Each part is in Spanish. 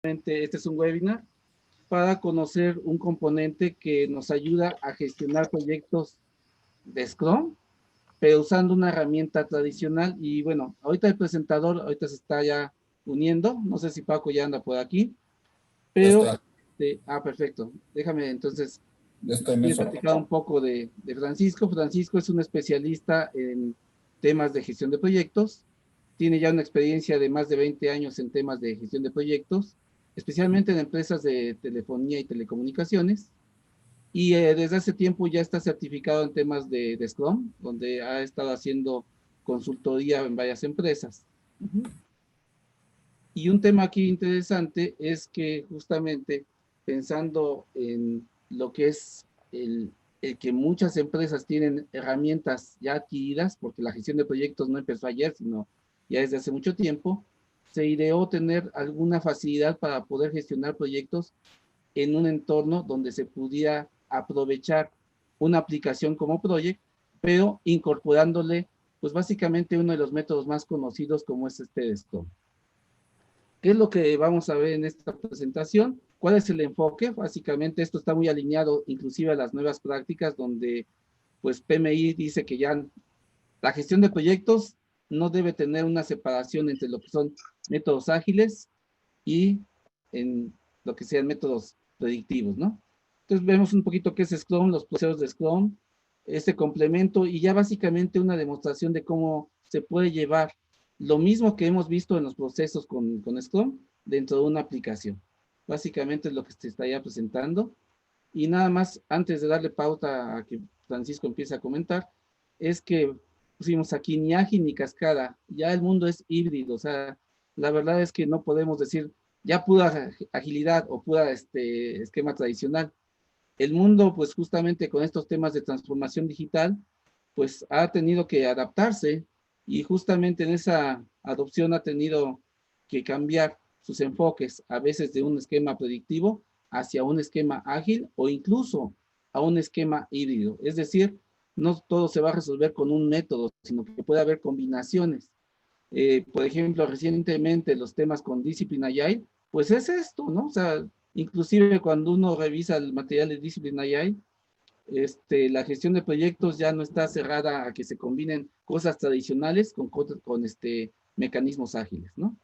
Este es un webinar para conocer un componente que nos ayuda a gestionar proyectos de Scrum, pero usando una herramienta tradicional. Y bueno, ahorita el presentador, ahorita se está ya uniendo, no sé si Paco ya anda por aquí, pero, perfecto, déjame entonces, quiero platicar un poco de Francisco. Francisco es un especialista en temas de gestión de proyectos, tiene ya una experiencia de más de 20 años en temas de gestión de proyectos, especialmente en empresas de telefonía y telecomunicaciones, y desde hace tiempo ya está certificado en temas de Scrum, donde ha estado haciendo consultoría en varias empresas. Y un tema aquí interesante es que justamente pensando en lo que es el que muchas empresas tienen herramientas ya adquiridas, porque la gestión de proyectos no empezó ayer, sino ya desde hace mucho tiempo, se ideó tener alguna facilidad para poder gestionar proyectos en un entorno donde se pudiera aprovechar una aplicación como Project, pero incorporándole, pues básicamente uno de los métodos más conocidos como es este de Scrum. ¿Qué es lo que vamos a ver en esta presentación? ¿Cuál es el enfoque? Básicamente esto está muy alineado inclusive a las nuevas prácticas donde pues PMI dice que ya la gestión de proyectos no debe tener una separación entre lo que son métodos ágiles y en lo que sean métodos predictivos, ¿no? Entonces vemos un poquito qué es Scrum, los procesos de Scrum, este complemento y ya básicamente una demostración de cómo se puede llevar lo mismo que hemos visto en los procesos con Scrum dentro de una aplicación. Básicamente es lo que se está ya presentando. Y nada más, antes de darle pauta a que Francisco empiece a comentar, es que pusimos aquí ni ágil ni cascada, ya el mundo es híbrido, o sea, la verdad es que no podemos decir ya pura agilidad o pura esquema tradicional. El mundo, pues justamente con estos temas de transformación digital, pues ha tenido que adaptarse y justamente en esa adopción ha tenido que cambiar sus enfoques, a veces de un esquema predictivo hacia un esquema ágil o incluso a un esquema híbrido. Es decir, no todo se va a resolver con un método, sino que puede haber combinaciones. Por ejemplo, recientemente los temas con Discipline Agile, pues es esto, ¿no? O sea, inclusive cuando uno revisa el material de Discipline Agile, la gestión de proyectos ya no está cerrada a que se combinen cosas tradicionales con mecanismos ágiles, ¿no?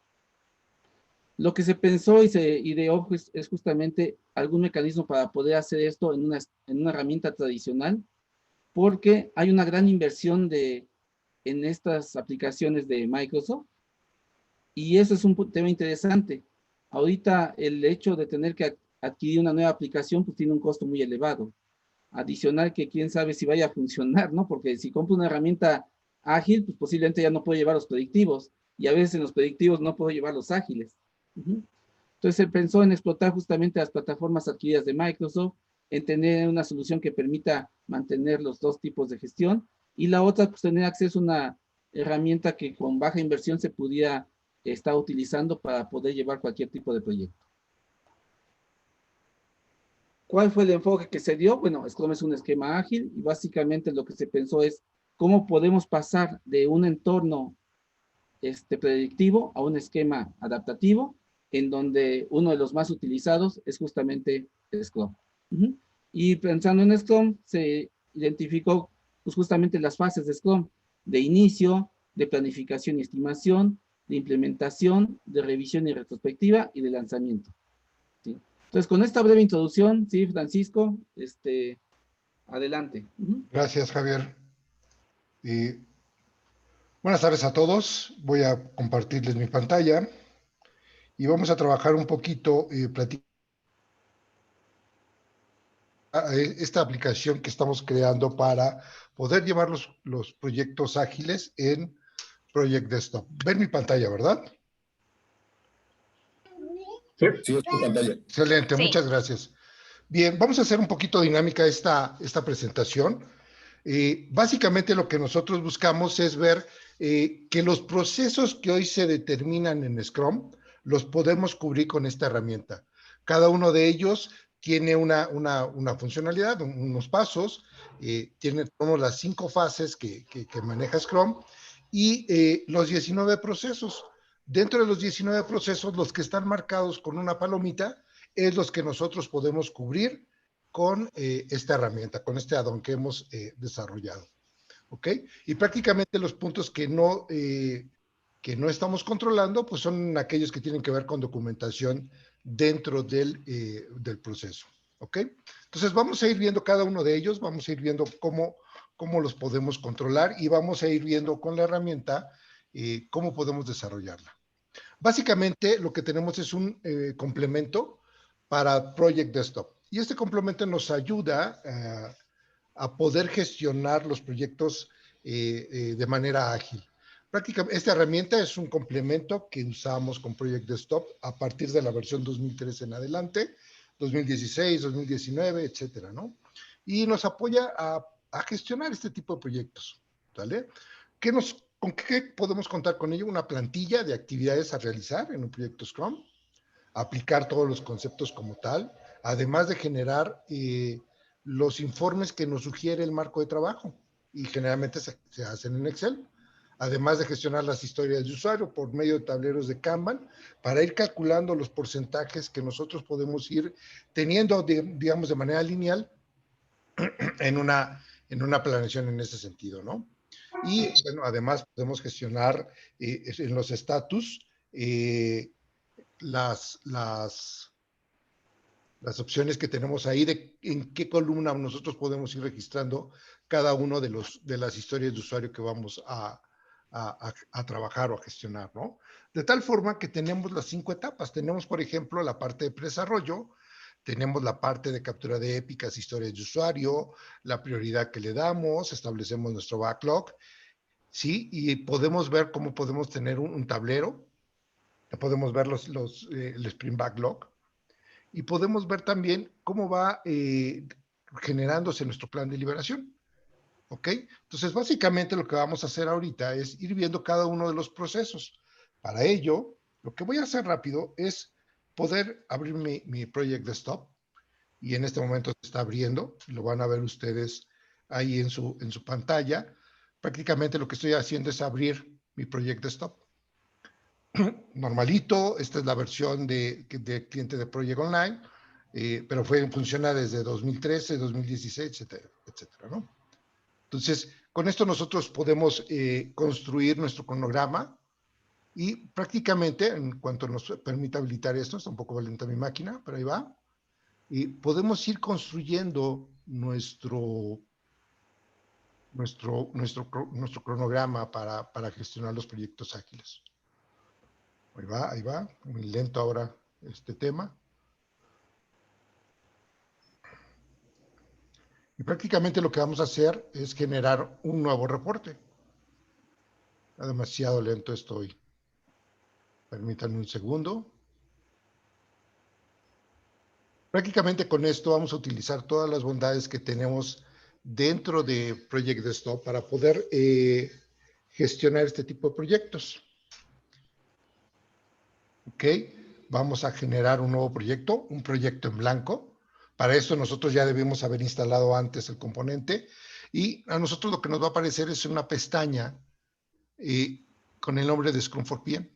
Lo que se pensó y se ideó es justamente algún mecanismo para poder hacer esto en una herramienta tradicional, porque hay una gran inversión en estas aplicaciones de Microsoft, y eso es un tema interesante. Ahorita el hecho de tener que adquirir una nueva aplicación, pues tiene un costo muy elevado. Adicional que quién sabe si vaya a funcionar, ¿no? Porque si compro una herramienta ágil, pues posiblemente ya no puedo llevar los predictivos. Y a veces en los predictivos no puedo llevar los ágiles. Entonces se pensó en explotar justamente las plataformas adquiridas de Microsoft, en tener una solución que permita mantener los dos tipos de gestión. Y la otra, pues tener acceso a una herramienta que con baja inversión se pudiera estar utilizando para poder llevar cualquier tipo de proyecto. ¿Cuál fue el enfoque que se dio? Bueno, Scrum es un esquema ágil y básicamente lo que se pensó es cómo podemos pasar de un entorno predictivo a un esquema adaptativo, en donde uno de los más utilizados es justamente Scrum. Y pensando en Scrum, se identificó pues, justamente las fases de Scrum, de inicio, de planificación y estimación, de implementación, de revisión y retrospectiva y de lanzamiento. ¿Sí? Entonces, con esta breve introducción, sí, Francisco, adelante. Gracias, Javier. Buenas tardes a todos. Voy a compartirles mi pantalla y vamos a trabajar un poquito, esta aplicación que estamos creando para poder llevar los proyectos ágiles en Project Desktop. ¿Ven mi pantalla, verdad? Sí, es tu pantalla. Excelente, sí. Muchas gracias. Bien, vamos a hacer un poquito dinámica esta presentación. Básicamente lo que nosotros buscamos es ver que los procesos que hoy se determinan en Scrum los podemos cubrir con esta herramienta. Cada uno de ellos tiene una funcionalidad, unos pasos, tenemos las 5 fases que maneja Scrum y los 19 procesos. Dentro de los 19 procesos, los que están marcados con una palomita es los que nosotros podemos cubrir con esta herramienta, con este add-on que hemos desarrollado. ¿Ok? Y prácticamente los puntos que no estamos controlando, pues son aquellos que tienen que ver con documentación dentro del proceso. ¿Ok? Entonces vamos a ir viendo cada uno de ellos, vamos a ir viendo cómo los podemos controlar y vamos a ir viendo con la herramienta cómo podemos desarrollarla. Básicamente lo que tenemos es un complemento para Project Desktop. Y este complemento nos ayuda a poder gestionar los proyectos de manera ágil. Prácticamente, esta herramienta es un complemento que usamos con Project Desktop a partir de la versión 2013 en adelante, 2016, 2019, etcétera, ¿no? Y nos apoya a gestionar este tipo de proyectos, ¿vale? ¿Con qué podemos contar con ello? Una plantilla de actividades a realizar en un proyecto Scrum, aplicar todos los conceptos como tal, además de generar los informes que nos sugiere el marco de trabajo y generalmente se hacen en Excel, además de gestionar las historias de usuario por medio de tableros de Kanban para ir calculando los porcentajes que nosotros podemos ir teniendo, digamos, de manera lineal en una planeación en ese sentido, ¿no? Y, bueno, además podemos gestionar en los estatus las opciones que tenemos ahí de en qué columna nosotros podemos ir registrando cada uno de las historias de usuario que vamos a trabajar o a gestionar, ¿no? De tal forma que tenemos las 5 etapas. Tenemos, por ejemplo, la parte de predesarrollo, tenemos la parte de captura de épicas, historias de usuario, la prioridad que le damos, establecemos nuestro backlog, ¿sí? Y podemos ver cómo podemos tener un tablero, podemos ver el Sprint Backlog, y podemos ver también cómo va generándose nuestro plan de liberación. ¿Ok? Entonces, básicamente lo que vamos a hacer ahorita es ir viendo cada uno de los procesos. Para ello, lo que voy a hacer rápido es poder abrir mi Project Desktop, y en este momento se está abriendo, lo van a ver ustedes ahí en su pantalla. Prácticamente lo que estoy haciendo es abrir mi Project Desktop. Normalito, esta es la versión de cliente de Project Online, pero funciona desde 2013, 2016, etcétera, etcétera, ¿no? Entonces, con esto nosotros podemos construir nuestro cronograma y prácticamente, en cuanto nos permita habilitar esto, está un poco lenta mi máquina, pero ahí va, y podemos ir construyendo nuestro cronograma para gestionar los proyectos ágiles. Ahí va, muy lento ahora este tema. Y prácticamente lo que vamos a hacer es generar un nuevo reporte. Está demasiado lento esto hoy. Permítanme un segundo. Prácticamente con esto vamos a utilizar todas las bondades que tenemos dentro de Project Desktop para poder gestionar este tipo de proyectos. Ok, vamos a generar un nuevo proyecto, un proyecto en blanco. Para esto nosotros ya debimos haber instalado antes el componente y a nosotros lo que nos va a aparecer es una pestaña con el nombre de Scrum for PM.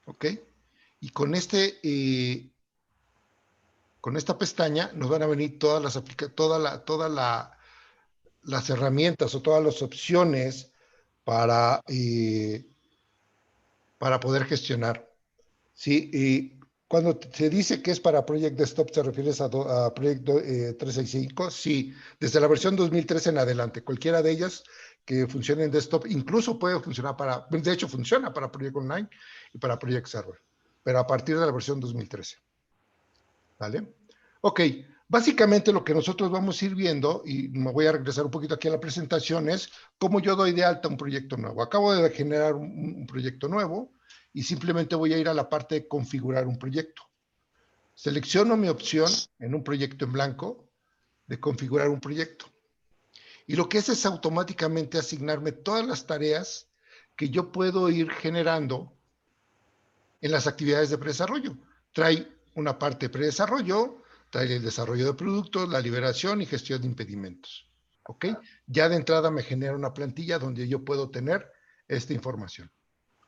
Ok, y con esta pestaña nos van a venir todas las herramientas o todas las opciones para poder gestionar. ¿Sí? Y cuando se dice que es para Project Desktop, ¿te refieres a Proyecto 365? Sí, desde la versión 2013 en adelante. Cualquiera de ellas que funcione en desktop, incluso puede funcionar de hecho funciona para Project Online y para Project Server, pero a partir de la versión 2013. ¿Vale? Ok, básicamente lo que nosotros vamos a ir viendo, y me voy a regresar un poquito aquí a la presentación, es cómo yo doy de alta un proyecto nuevo. Acabo de generar un proyecto nuevo y simplemente voy a ir a la parte de configurar un proyecto. Selecciono mi opción en un proyecto en blanco de configurar un proyecto. Y lo que hace es automáticamente asignarme todas las tareas que yo puedo ir generando en las actividades de predesarrollo. Trae una parte de predesarrollo, trae el desarrollo de productos, la liberación y gestión de impedimentos. ¿Ok? Ya de entrada me genera una plantilla donde yo puedo tener esta información.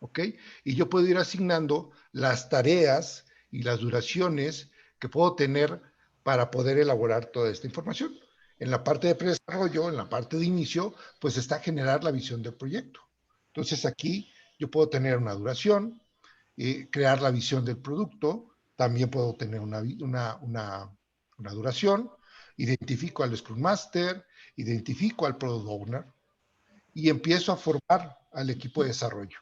¿ok? Y yo puedo ir asignando las tareas y las duraciones que puedo tener para poder elaborar toda esta información. En la parte de predesarrollo, en la parte de inicio, pues está generar la visión del proyecto. Entonces aquí yo puedo tener una duración, crear la visión del producto, también puedo tener una duración, identifico al Scrum Master, identifico al Product Owner y empiezo a formar al equipo de desarrollo,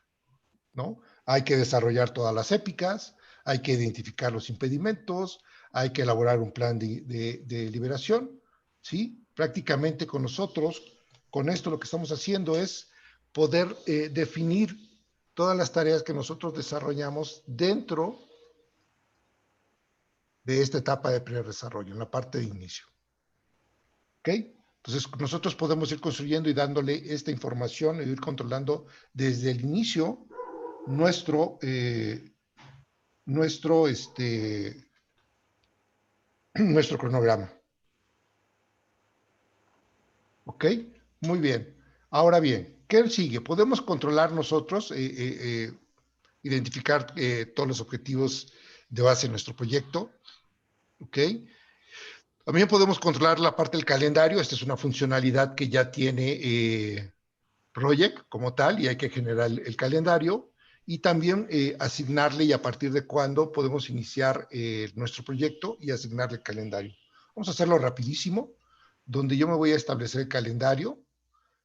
¿no? Hay que desarrollar todas las épicas, hay que identificar los impedimentos, hay que elaborar un plan de liberación, ¿sí? Prácticamente con nosotros, con esto lo que estamos haciendo es poder definir todas las tareas que nosotros desarrollamos dentro de esta etapa de pre-desarrollo, en la parte de inicio. ¿Ok? Entonces, nosotros podemos ir construyendo y dándole esta información y ir controlando desde el inicio nuestro cronograma. ¿Ok? Muy bien. Ahora bien, ¿qué sigue? Podemos controlar nosotros, identificar todos los objetivos de base de nuestro proyecto. ¿Ok? También podemos controlar la parte del calendario. Esta es una funcionalidad que ya tiene Project como tal y hay que generar el calendario y también asignarle y a partir de cuándo podemos iniciar nuestro proyecto y asignarle el calendario. Vamos a hacerlo rapidísimo, donde yo me voy a establecer el calendario,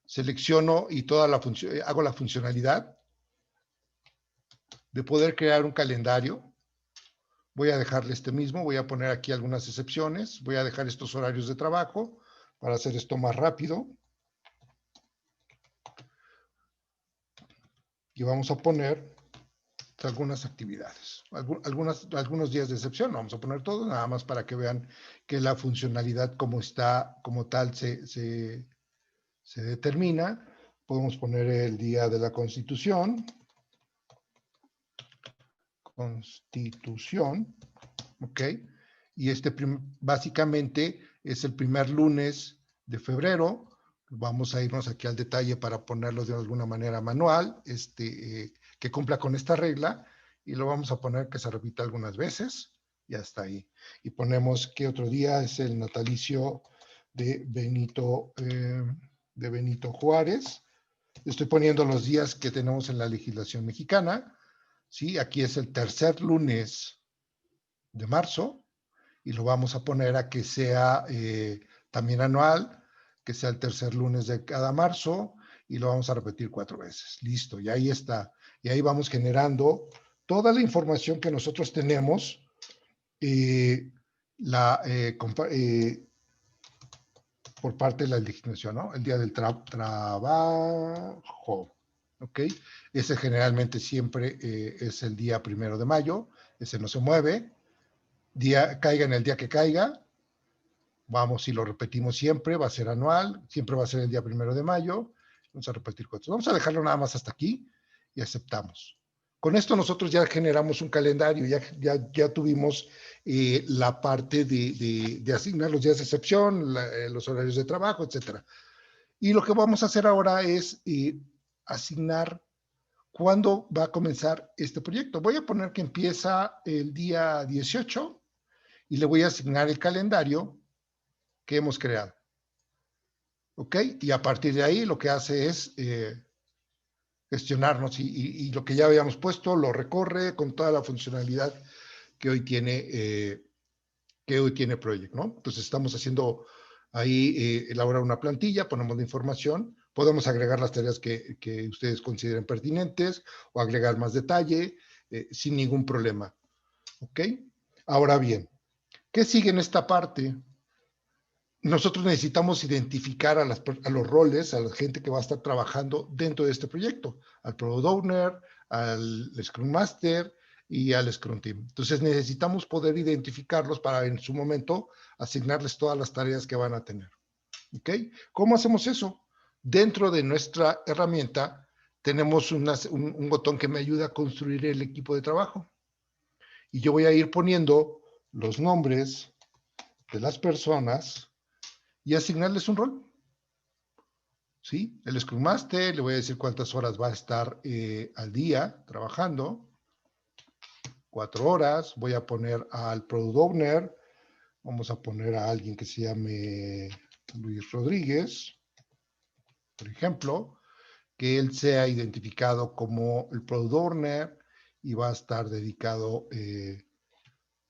selecciono y hago la funcionalidad de poder crear un calendario. Voy a dejarle este mismo, voy a poner aquí algunas excepciones, voy a dejar estos horarios de trabajo para hacer esto más rápido. Y vamos a poner algunas actividades, algunos días de excepción, no vamos a poner todo, nada más para que vean que la funcionalidad como está, como tal, se determina. Podemos poner el día de la Constitución, ¿ok? Y básicamente es el primer lunes de febrero. Vamos a irnos aquí al detalle para ponerlo de alguna manera manual, que cumpla con esta regla, y lo vamos a poner que se repita algunas veces, y hasta ahí. Y ponemos que otro día es el natalicio de Benito Juárez. Estoy poniendo los días que tenemos en la legislación mexicana, ¿sí? Aquí es el tercer lunes de marzo, y lo vamos a poner a que sea también anual, que sea el tercer lunes de cada marzo, y lo vamos a repetir 4 veces. Listo, y ahí está. Y ahí vamos generando toda la información que nosotros tenemos, por parte de la legislación, ¿no? El día del trabajo, ¿ok? Ese generalmente siempre es el día 1 de mayo, ese no se mueve. Caiga en el día que caiga, vamos, si lo repetimos siempre, va a ser anual, siempre va a ser el día 1 de mayo, vamos a repetir 4. Vamos a dejarlo nada más hasta aquí y aceptamos. Con esto nosotros ya generamos un calendario, ya tuvimos la parte de asignar los días de excepción, los horarios de trabajo, etcétera. Y lo que vamos a hacer ahora es asignar cuándo va a comenzar este proyecto. Voy a poner que empieza el día 18 y le voy a asignar el calendario que hemos creado. ¿Ok? Y a partir de ahí lo que hace es gestionarnos y lo que ya habíamos puesto lo recorre con toda la funcionalidad que hoy tiene Project, ¿no? Entonces estamos haciendo ahí, elaborar una plantilla, ponemos la información, podemos agregar las tareas que ustedes consideren pertinentes o agregar más detalle sin ningún problema. ¿Ok? Ahora bien, ¿qué sigue en esta parte? Nosotros necesitamos identificar a los roles, a la gente que va a estar trabajando dentro de este proyecto, al Product Owner, al Scrum Master y al Scrum Team. Entonces necesitamos poder identificarlos para en su momento asignarles todas las tareas que van a tener. ¿Ok? ¿Cómo hacemos eso? Dentro de nuestra herramienta tenemos un botón que me ayuda a construir el equipo de trabajo. Y yo voy a ir poniendo los nombres de las personas y asignarles un rol. ¿sí? El Scrum Master, le voy a decir cuántas horas va a estar al día trabajando. 4 horas. Voy a poner al Product Owner. Vamos a poner a alguien que se llame Luis Rodríguez, por ejemplo, que él sea identificado como el Product Owner y va a estar dedicado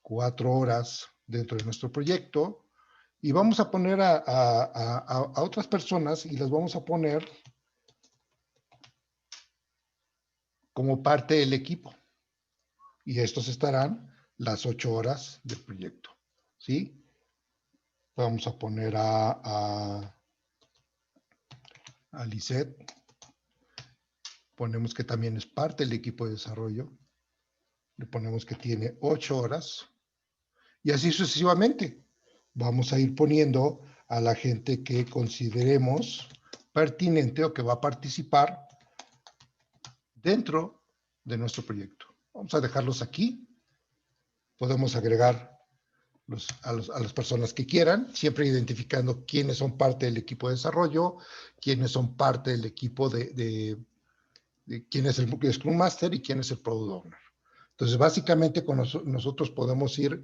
4 horas dentro de nuestro proyecto. Y vamos a poner a otras personas y las vamos a poner como parte del equipo. Y estos estarán las 8 horas del proyecto, ¿sí? Vamos a poner a Lisette. Ponemos que también es parte del equipo de desarrollo. Le ponemos que tiene 8 horas. Y así sucesivamente. Vamos a ir poniendo a la gente que consideremos pertinente o que va a participar dentro de nuestro proyecto. Vamos a dejarlos aquí. Podemos agregar a las personas que quieran, siempre identificando quiénes son parte del equipo de desarrollo, quiénes son parte del equipo de quién es el Scrum Master y quién es el Product Owner. Entonces, básicamente, con nosotros podemos ir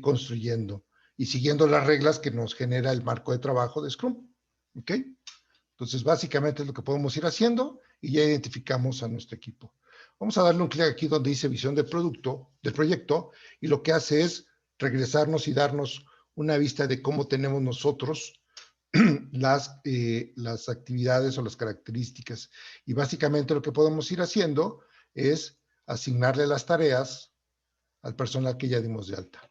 construyendo y siguiendo las reglas que nos genera el marco de trabajo de Scrum. ¿Ok? Entonces, básicamente es lo que podemos ir haciendo y ya identificamos a nuestro equipo. Vamos a darle un clic aquí donde dice visión del proyecto, y lo que hace es regresarnos y darnos una vista de cómo tenemos nosotros las actividades o las características. Y básicamente lo que podemos ir haciendo es asignarle las tareas al personal que ya dimos de alta.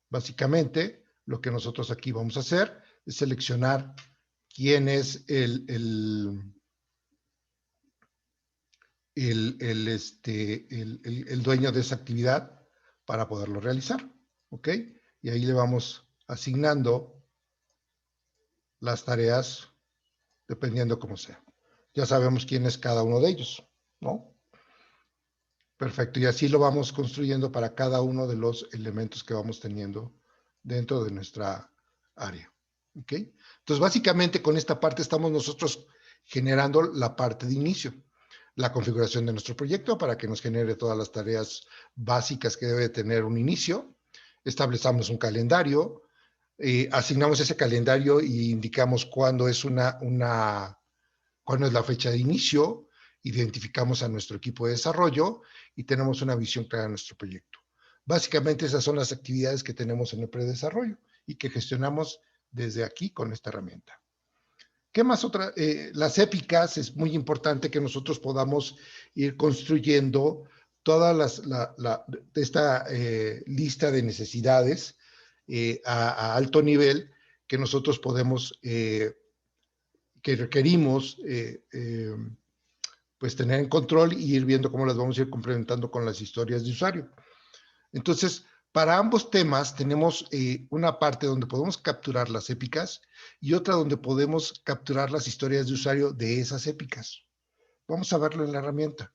Básicamente, lo que nosotros aquí vamos a hacer es seleccionar quién es el dueño de esa actividad para poderlo realizar. ¿Ok? Y ahí le vamos asignando las tareas dependiendo cómo sea. Ya sabemos quién es cada uno de ellos, ¿no? Perfecto, y así lo vamos construyendo para cada uno de los elementos que vamos teniendo dentro de nuestra área. ¿Ok? Entonces, básicamente con esta parte estamos nosotros generando la parte de inicio, la configuración de nuestro proyecto para que nos genere todas las tareas básicas que debe tener un inicio. Establecemos un calendario, asignamos ese calendario y indicamos cuándo es cuándo es la fecha de inicio, identificamos a nuestro equipo de desarrollo y tenemos una visión clara de nuestro proyecto. Básicamente esas son las actividades que tenemos en el predesarrollo y que gestionamos desde aquí con esta herramienta. ¿Qué más otra? Las épicas, es muy importante que nosotros podamos ir construyendo toda esta lista de necesidades a alto nivel que nosotros podemos, que requerimos pues tener en control y ir viendo cómo las vamos a ir complementando con las historias de usuario. Entonces, para ambos temas tenemos una parte donde podemos capturar las épicas y otra donde podemos capturar las historias de usuario de esas épicas. Vamos a verlo en la herramienta.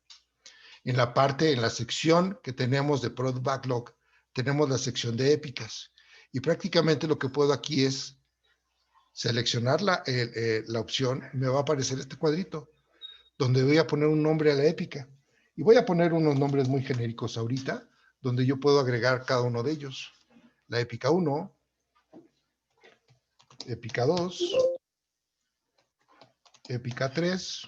En la sección que tenemos de Product Backlog, tenemos la sección de épicas. Y prácticamente lo que puedo aquí es seleccionar la opción, me va a aparecer este cuadrito, donde voy a poner un nombre a la épica. Y voy a poner unos nombres muy genéricos ahorita, donde yo puedo agregar cada uno de ellos. La épica 1, épica 2, épica 3,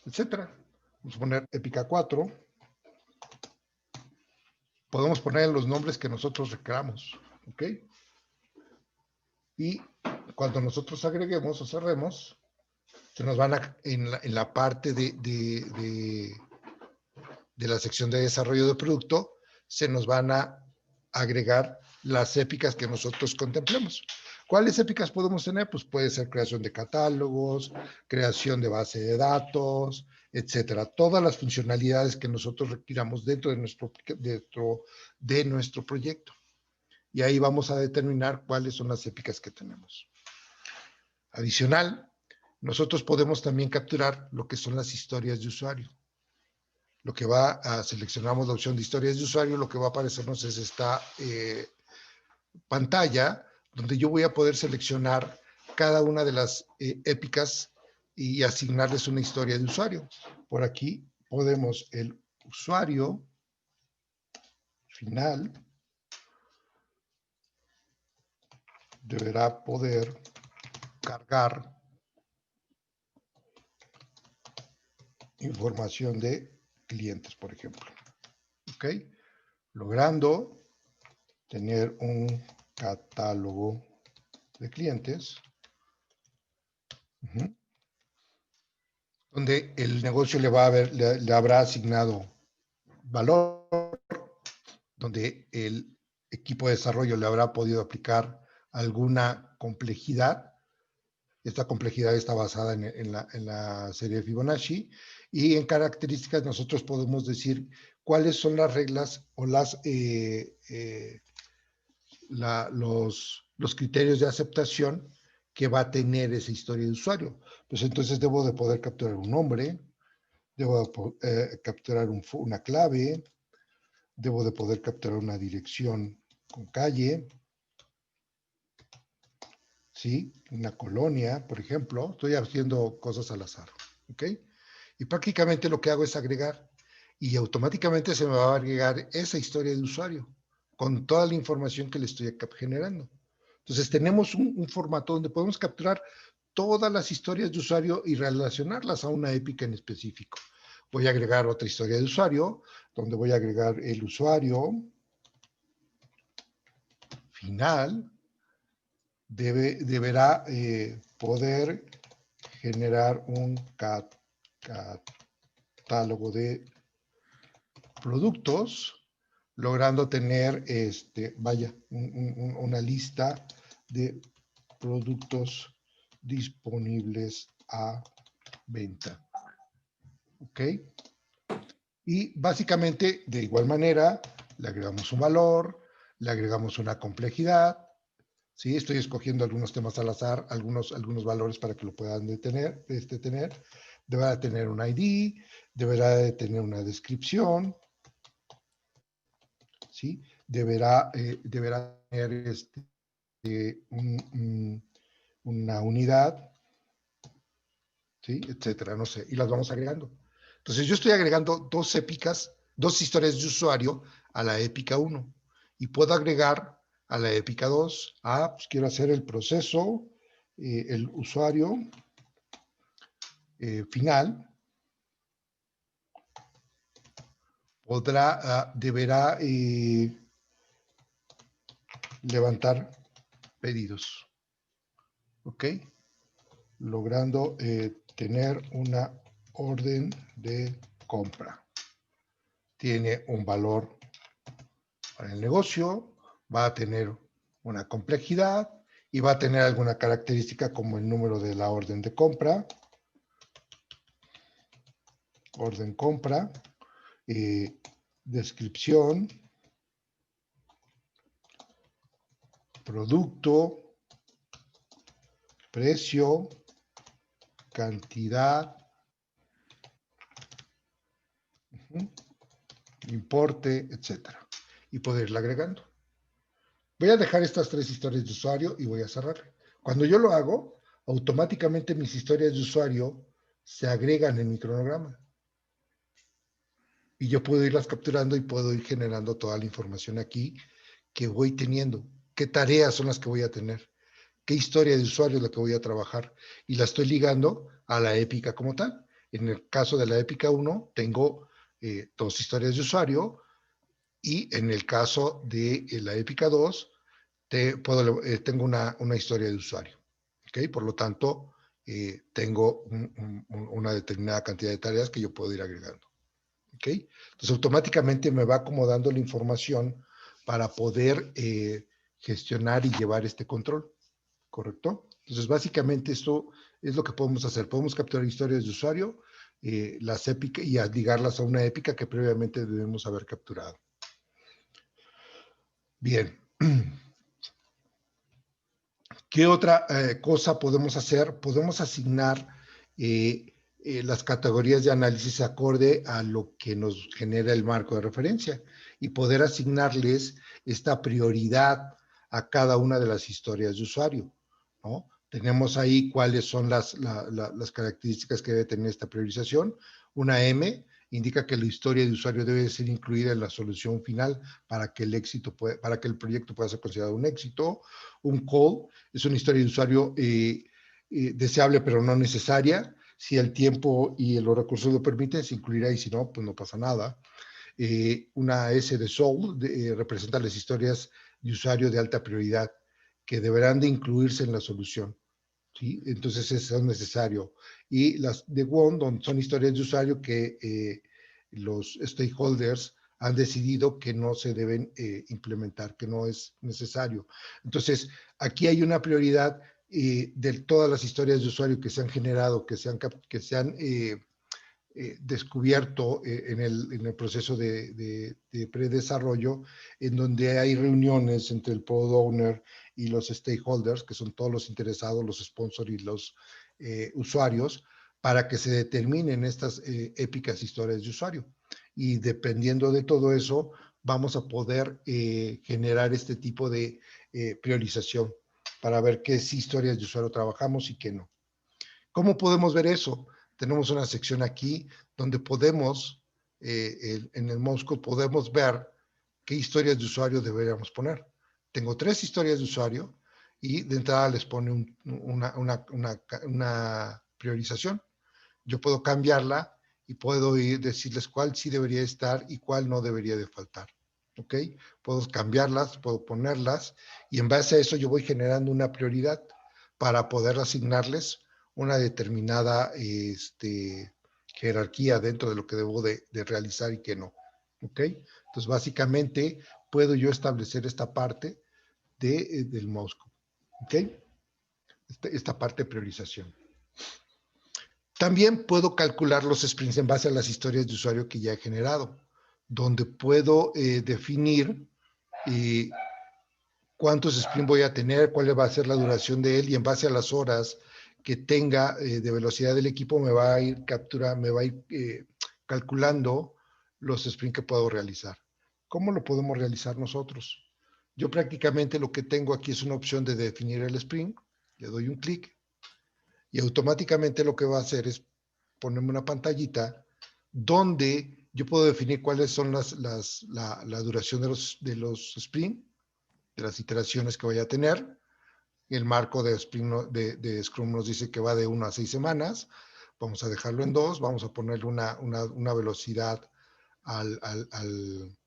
etcétera. Vamos a poner épica 4. Podemos poner los nombres que nosotros requeramos, ¿ok? Y cuando nosotros agreguemos o cerremos, se nos van en la parte de la sección de desarrollo de producto, se nos van a agregar las épicas que nosotros contemplemos. ¿Cuáles épicas podemos tener? Pues puede ser creación de catálogos, creación de base de datos, etcétera. Todas las funcionalidades que nosotros requiramos dentro de nuestro proyecto. Y ahí vamos a determinar cuáles son las épicas que tenemos. Adicional, nosotros podemos también capturar lo que son las historias de usuario. Lo que seleccionamos la opción de historias de usuario, lo que va a aparecernos es esta pantalla donde yo voy a poder seleccionar cada una de las épicas y asignarles una historia de usuario. Por aquí podemos el usuario final deberá poder cargar información de clientes, por ejemplo. ¿Ok? Logrando tener un catálogo de clientes donde el negocio le habrá asignado valor, donde el equipo de desarrollo le habrá podido aplicar alguna complejidad. Esta complejidad está basada en la serie de Fibonacci, y en características nosotros podemos decir cuáles son las reglas o los criterios de aceptación que va a tener esa historia de usuario. Pues entonces debo de poder capturar un nombre, debo de capturar una clave, debo de poder capturar una dirección con calle, ¿sí? Una colonia, por ejemplo. Estoy haciendo cosas al azar, ¿ok? Y prácticamente lo que hago es agregar, y automáticamente se me va a agregar esa historia de usuario con toda la información que le estoy generando. Entonces tenemos un formato donde podemos capturar todas las historias de usuario y relacionarlas a una épica en específico. Voy a agregar otra historia de usuario, donde voy a agregar el usuario final, deberá poder generar un catálogo de productos, logrando tener una lista de productos disponibles a venta. ¿Ok? Y básicamente, de igual manera, le agregamos un valor, le agregamos una complejidad. ¿Sí? Estoy escogiendo algunos temas al azar, algunos valores para que lo puedan tener. Deberá tener un ID, deberá de tener una descripción, ¿sí? Deberá tener una unidad, ¿sí? Etcétera, no sé, y las vamos agregando. Entonces yo estoy agregando dos historias de usuario a la épica 1, y puedo agregar a la épica 2, pues quiero hacer el proceso, el usuario final deberá levantar pedidos, ¿ok? Logrando tener una orden de compra. Tiene un valor para el negocio, va a tener una complejidad y va a tener alguna característica como el número de la orden de compra, orden compra, descripción, producto, precio, cantidad, importe, etcétera, y poder irla agregando. Voy a dejar estas 3 historias de usuario y voy a cerrar. Cuando yo lo hago, automáticamente mis historias de usuario se agregan en mi cronograma. Y yo puedo irlas capturando y puedo ir generando toda la información aquí que voy teniendo. ¿Qué tareas son las que voy a tener? ¿Qué historia de usuario es la que voy a trabajar? Y la estoy ligando a la épica como tal. En el caso de la épica 1, tengo 2 historias de usuario, y en el caso de la épica 2, tengo una historia de usuario. ¿Okay? Por lo tanto, tengo una determinada cantidad de tareas que yo puedo ir agregando. ¿Okay? Entonces, automáticamente me va acomodando la información para poder gestionar y llevar este control. ¿Correcto? Entonces, básicamente esto es lo que podemos hacer. Podemos capturar historias de usuario, las épicas, y ligarlas a una épica que previamente debemos haber capturado. Bien. ¿Qué otra cosa podemos hacer? Podemos asignar las categorías de análisis acorde a lo que nos genera el marco de referencia, y poder asignarles esta prioridad a cada una de las historias de usuario, ¿no? Tenemos ahí cuáles son las características que debe tener esta priorización. Una M indica que la historia de usuario debe ser incluida en la solución final para que el proyecto pueda ser considerado un éxito. Un call es una historia de usuario deseable pero no necesaria. Si el tiempo y los recursos lo permiten, se incluirá, y si no, pues no pasa nada. Una S de Soul representa las historias de usuario de alta prioridad que deberán de incluirse en la solución. ¿Sí? Entonces eso es necesario. Y las de WON son historias de usuario que los stakeholders han decidido que no se deben implementar, que no es necesario. Entonces, aquí hay una prioridad de todas las historias de usuario que se han generado, que se han descubierto en el proceso de predesarrollo, en donde hay reuniones entre el product owner y los stakeholders, que son todos los interesados, los sponsors y los usuarios, para que se determinen estas épicas historias de usuario. Y dependiendo de todo eso, vamos a poder generar este tipo de priorización para ver qué historias de usuario trabajamos y qué no. ¿Cómo podemos ver eso? Tenemos una sección aquí donde podemos, en el Mouse Code, podemos ver qué historias de usuario deberíamos poner. Tengo 3 historias de usuario y de entrada les pone una priorización. Yo puedo cambiarla y puedo decirles cuál sí debería estar y cuál no debería de faltar. ¿Ok? Puedo cambiarlas, puedo ponerlas y en base a eso yo voy generando una prioridad para poder asignarles una determinada jerarquía dentro de lo que debo de realizar y que no. ¿Ok? Entonces, básicamente, puedo yo establecer esta parte del mouse code. ¿Ok? Esta parte de priorización. También puedo calcular los sprints en base a las historias de usuario que ya he generado, donde puedo definir cuántos sprints voy a tener, cuál va a ser la duración de él, y en base a las horas que tenga de velocidad del equipo me va a ir calculando los sprints que puedo realizar. ¿Cómo lo podemos realizar nosotros? Yo prácticamente lo que tengo aquí es una opción de definir el sprint, le doy un clic y automáticamente lo que va a hacer es ponerme una pantallita donde yo puedo definir cuáles son la duración de los sprints, de las iteraciones que voy a tener. El marco de Scrum nos dice que va de 1 a 6 semanas. Vamos a dejarlo en 2. Vamos a ponerle una velocidad al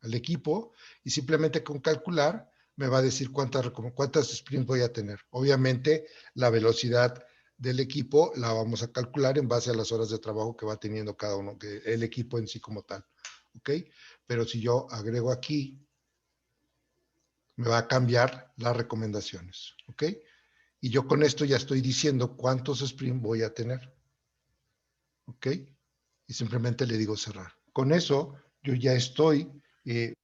equipo y simplemente con calcular me va a decir cuántas sprints voy a tener. Obviamente, la velocidad del equipo la vamos a calcular en base a las horas de trabajo que va teniendo cada uno, el equipo en sí como tal. ¿Ok? Pero si yo agrego aquí, me va a cambiar las recomendaciones. ¿Ok? Y yo con esto ya estoy diciendo cuántos sprints voy a tener. ¿Ok? Y simplemente le digo cerrar. Con eso, yo ya estoy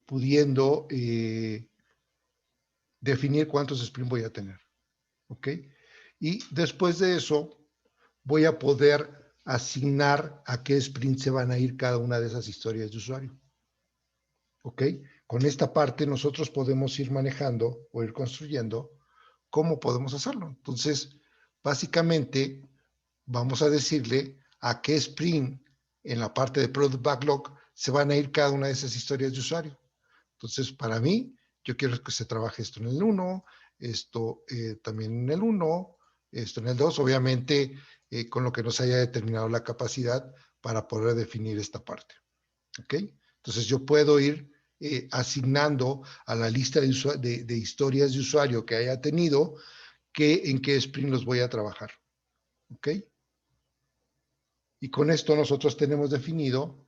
pudiendo definir cuántos sprints voy a tener. ¿Ok? Y después de eso, voy a poder asignar a qué sprint se van a ir cada una de esas historias de usuario. ¿Ok? Con esta parte nosotros podemos ir manejando o ir construyendo cómo podemos hacerlo. Entonces, básicamente, vamos a decirle a qué sprint en la parte de Product Backlog se van a ir cada una de esas historias de usuario. Entonces, para mí, yo quiero que se trabaje esto en el 1, esto también en el 1, esto en el 2, obviamente con lo que nos haya determinado la capacidad para poder definir esta parte. ¿Ok? Entonces, yo puedo ir asignando a la lista de historias de usuario que haya tenido en qué sprint los voy a trabajar. ¿Ok? Y con esto nosotros tenemos definido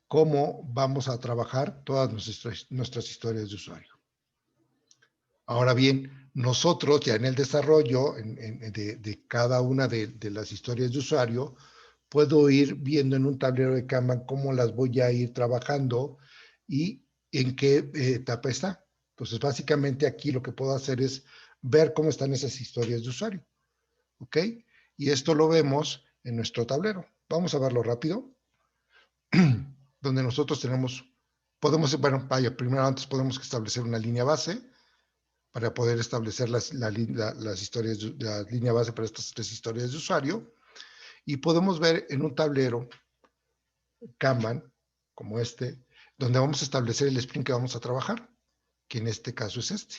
cómo vamos a trabajar todas nuestras historias de usuario. Ahora bien, nosotros ya en el desarrollo de cada una de las historias de usuario, puedo ir viendo en un tablero de Kanban cómo las voy a ir trabajando y en qué etapa está. Entonces, básicamente aquí lo que puedo hacer es ver cómo están esas historias de usuario. ¿Ok? Y esto lo vemos en nuestro tablero. Vamos a verlo rápido. Donde nosotros podemos, bueno, vaya, primero antes podemos establecer una línea base para poder establecer las historias, la línea base para estas 3 historias de usuario. Y podemos ver en un tablero Kanban, como este, donde vamos a establecer el sprint que vamos a trabajar, que en este caso es este.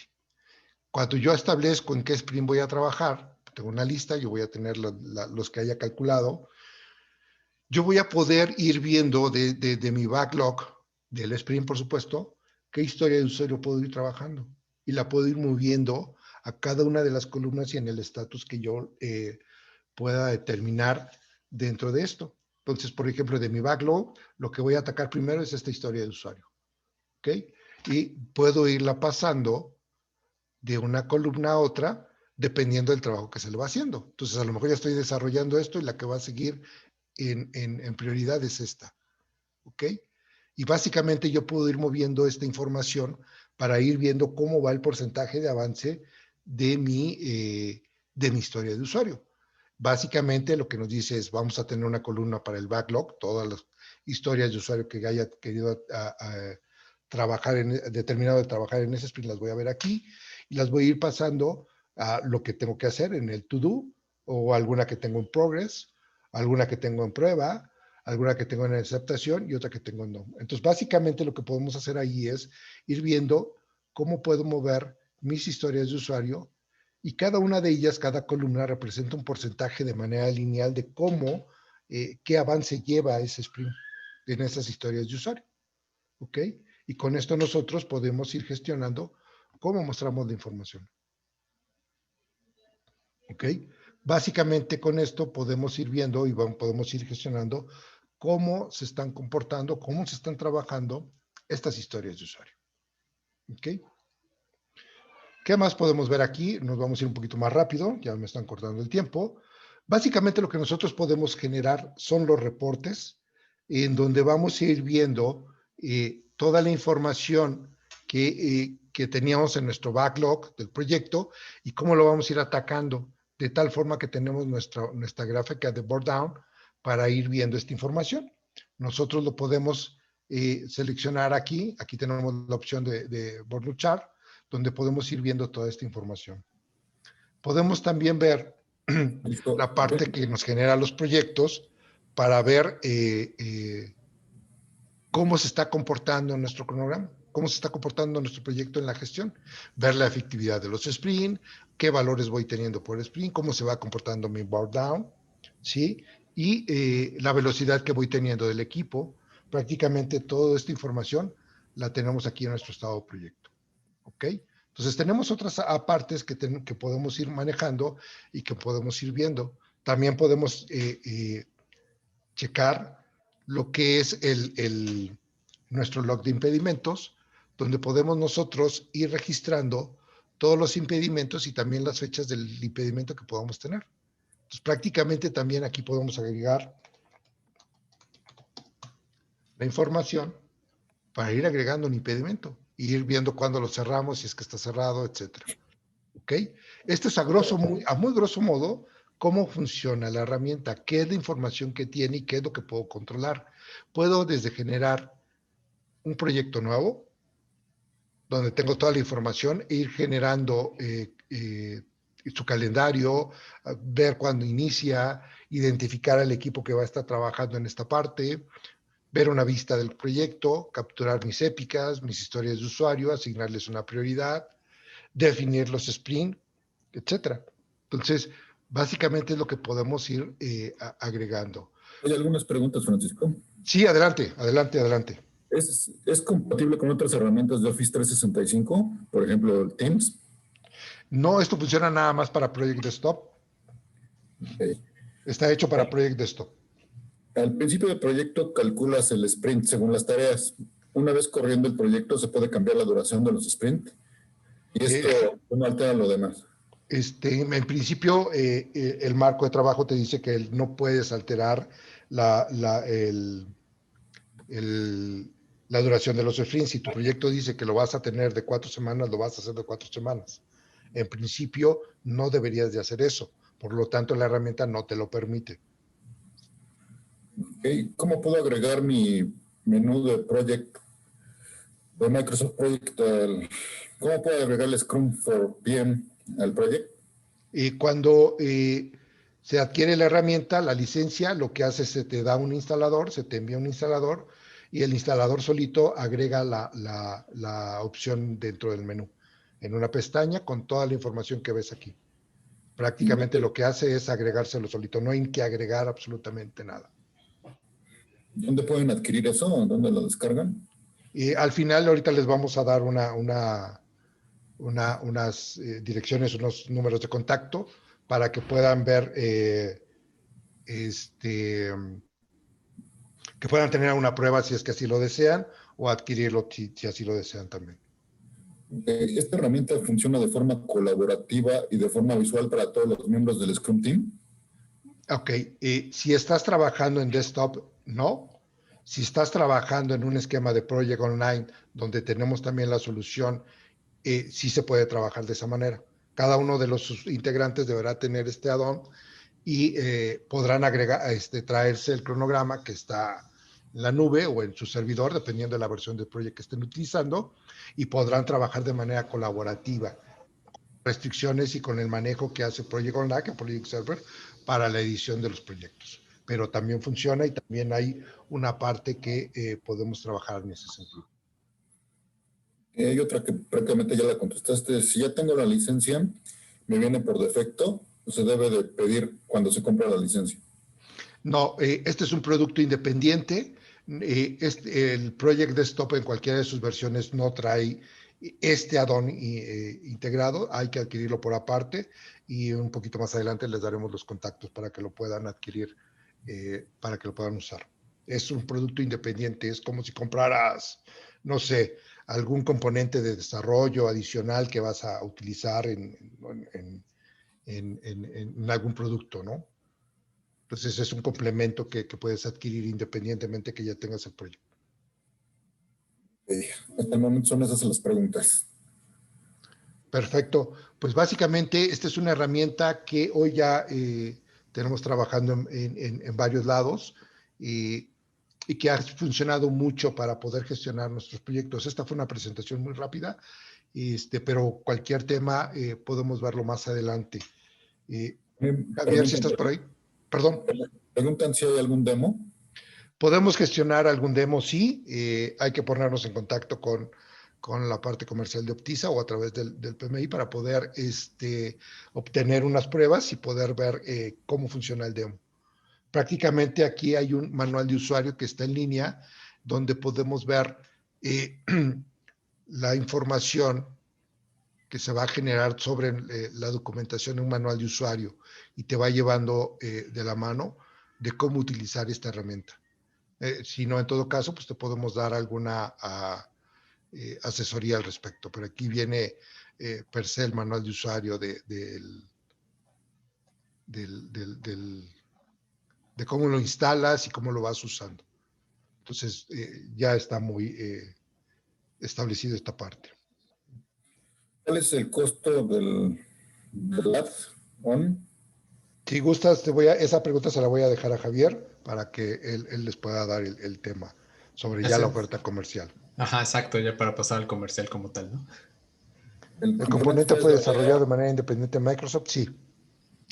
Cuando yo establezco en qué sprint voy a trabajar, tengo una lista, yo voy a tener los que haya calculado, yo voy a poder ir viendo de mi backlog, del sprint por supuesto, qué historia de usuario puedo ir trabajando. Y la puedo ir moviendo a cada una de las columnas y en el estatus que yo pueda determinar dentro de esto. Entonces, por ejemplo, de mi backlog, lo que voy a atacar primero es esta historia de usuario. ¿Ok? Y puedo irla pasando de una columna a otra dependiendo del trabajo que se le va haciendo. Entonces, a lo mejor ya estoy desarrollando esto y la que va a seguir en prioridad es esta. ¿Ok? Y básicamente yo puedo ir moviendo esta información para ir viendo cómo va el porcentaje de avance de mi historia de usuario. Básicamente lo que nos dice es, vamos a tener una columna para el backlog, todas las historias de usuario que haya querido trabajar, determinado de trabajar en ese sprint, las voy a ver aquí y las voy a ir pasando a lo que tengo que hacer en el to-do o alguna que tengo en progress, alguna que tengo en prueba, alguna que tengo en aceptación y otra que tengo en no. Entonces, básicamente lo que podemos hacer ahí es ir viendo cómo puedo mover mis historias de usuario y cada una de ellas, cada columna representa un porcentaje de manera lineal de cómo, qué avance lleva ese sprint en esas historias de usuario. ¿Ok? Y con esto nosotros podemos ir gestionando cómo mostramos la información. ¿Ok? Básicamente con esto podemos ir viendo y podemos ir gestionando cómo se están comportando, cómo se están trabajando estas historias de usuario. ¿Ok? ¿Qué más podemos ver aquí? Nos vamos a ir un poquito más rápido, ya me están cortando el tiempo. Básicamente lo que nosotros podemos generar son los reportes en donde vamos a ir viendo toda la información que teníamos en nuestro backlog del proyecto y cómo lo vamos a ir atacando, de tal forma que tenemos nuestra gráfica de board down para ir viendo esta información. Nosotros lo podemos seleccionar aquí. Aquí tenemos la opción de board chart, donde podemos ir viendo toda esta información. Podemos también ver la parte que nos genera los proyectos para ver cómo se está comportando nuestro cronograma, cómo se está comportando nuestro proyecto en la gestión, ver la efectividad de los sprint, qué valores voy teniendo por sprint, cómo se va comportando mi board down, ¿sí? Y la velocidad que voy teniendo del equipo. Prácticamente toda esta información la tenemos aquí en nuestro estado de proyecto. ¿Ok? Entonces tenemos otras apartes que podemos ir manejando y que podemos ir viendo. También podemos checar lo que es nuestro log de impedimentos, donde podemos nosotros ir registrando todos los impedimentos y también las fechas del impedimento que podamos tener. Entonces prácticamente también aquí podemos agregar la información para ir agregando un impedimento y ir viendo cuándo lo cerramos, si es que está cerrado, etcétera. ¿Ok? Esto es a muy grosso modo cómo funciona la herramienta, qué es la información que tiene y qué es lo que puedo controlar. Puedo desde generar un proyecto nuevo, donde tengo toda la información, e ir generando su calendario, ver cuándo inicia, identificar al equipo que va a estar trabajando en esta parte, ver una vista del proyecto, capturar mis épicas, mis historias de usuario, asignarles una prioridad, definir los sprints, etcétera. Entonces, básicamente es lo que podemos ir agregando. Hay algunas preguntas, Francisco. Sí, adelante, adelante, adelante. ¿Es compatible con otras herramientas de Office 365? Por ejemplo, el Teams. No, esto funciona nada más para Project Desktop. Okay. Está hecho para Project Desktop. Al principio del proyecto calculas el sprint según las tareas. Una vez corriendo el proyecto se puede cambiar la duración de los sprints y esto no altera lo demás. En principio, el marco de trabajo te dice que no puedes alterar la duración de los sprints. Si tu proyecto dice que lo vas a tener de 4 semanas, lo vas a hacer de 4 semanas. En principio, no deberías de hacer eso. Por lo tanto, la herramienta no te lo permite. Okay. ¿Cómo puedo agregar mi menú de Project de Microsoft Project ¿Cómo puedo agregar el Scrum for PM al proyecto? Y cuando se adquiere la herramienta, la licencia, lo que hace es se te da un instalador, se te envía un instalador y el instalador solito agrega la opción dentro del menú, en una pestaña con toda la información que ves aquí. Prácticamente lo que hace es agregárselo solito, no hay que agregar absolutamente nada. ¿Dónde pueden adquirir eso? ¿Dónde lo descargan? Y al final ahorita les vamos a dar unas direcciones, unos números de contacto para que puedan ver, que puedan tener una prueba si es que así lo desean o adquirirlo si así lo desean también. ¿Esta herramienta funciona de forma colaborativa y de forma visual para todos los miembros del Scrum Team? Ok, si estás trabajando en desktop, no. Si estás trabajando en un esquema de Project Online, donde tenemos también la solución, sí se puede trabajar de esa manera. Cada uno de los integrantes deberá tener este add-on y podrán agregar, traerse el cronograma que está en la nube o en su servidor, dependiendo de la versión del proyecto que estén utilizando, y podrán trabajar de manera colaborativa. Restricciones y con el manejo que hace Project Online, que Project Server, para la edición de los proyectos. Pero también funciona y también hay una parte que podemos trabajar en ese sentido. Hay otra que prácticamente ya la contestaste. Si ya tengo la licencia, me viene por defecto, o se debe de pedir cuando se compra la licencia. No, este es un producto independiente. El Project Desktop en cualquiera de sus versiones no trae este add-on integrado. Hay que adquirirlo por aparte y un poquito más adelante les daremos los contactos para que lo puedan adquirir, para que lo puedan usar. Es un producto independiente. Es como si compraras, no sé, algún componente de desarrollo adicional que vas a utilizar en algún producto, ¿no? Entonces es un complemento que puedes adquirir independientemente que ya tengas el proyecto. Hasta el momento son esas las preguntas. Perfecto. Pues básicamente esta es una herramienta que hoy ya tenemos trabajando en varios lados y que ha funcionado mucho para poder gestionar nuestros proyectos. Esta fue una presentación muy rápida, pero cualquier tema podemos verlo más adelante. Javier, si estás por ahí. Perdón. Preguntan si hay algún demo. Podemos gestionar algún demo, sí. Hay que ponernos en contacto con la parte comercial de Optisa o a través del PMI para poder obtener unas pruebas y poder ver cómo funciona el demo. Prácticamente aquí hay un manual de usuario que está en línea donde podemos ver la información que se va a generar sobre la documentación de un manual de usuario y te va llevando de la mano de cómo utilizar esta herramienta. Si no, en todo caso, pues te podemos dar alguna asesoría al respecto. Pero aquí viene per se el manual de usuario de cómo lo instalas y cómo lo vas usando. Entonces, ya está muy establecido esta parte. ¿Cuál es el costo del add-on? Si gustas, esa pregunta se la voy a dejar a Javier para que él les pueda dar el tema sobre ya la oferta comercial. Ajá, exacto, ya para pasar al comercial como tal, ¿no? ¿El componente fue desarrollado de manera independiente en Microsoft? Sí.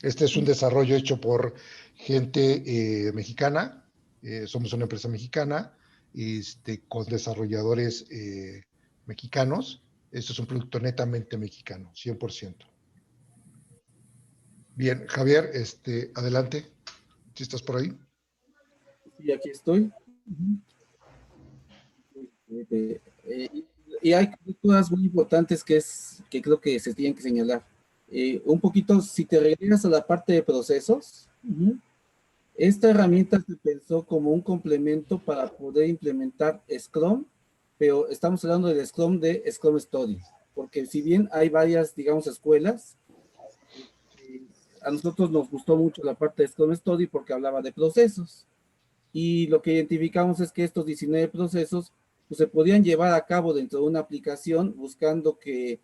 Este es un desarrollo hecho por gente mexicana. Somos una empresa mexicana con desarrolladores mexicanos. Este es un producto netamente mexicano, 100%. Bien, Javier, adelante, si estás por ahí. Sí, aquí estoy. Y hay cosas muy importantes que creo que se tienen que señalar. Un poquito, si te regresas a la parte de procesos, esta herramienta se pensó como un complemento para poder implementar Scrum, pero estamos hablando del Scrum de Scrum Stories, porque si bien hay varias, digamos, escuelas, a nosotros nos gustó mucho la parte de Scrum Story porque hablaba de procesos. Y lo que identificamos es que estos 19 procesos pues, se podían llevar a cabo dentro de una aplicación buscando que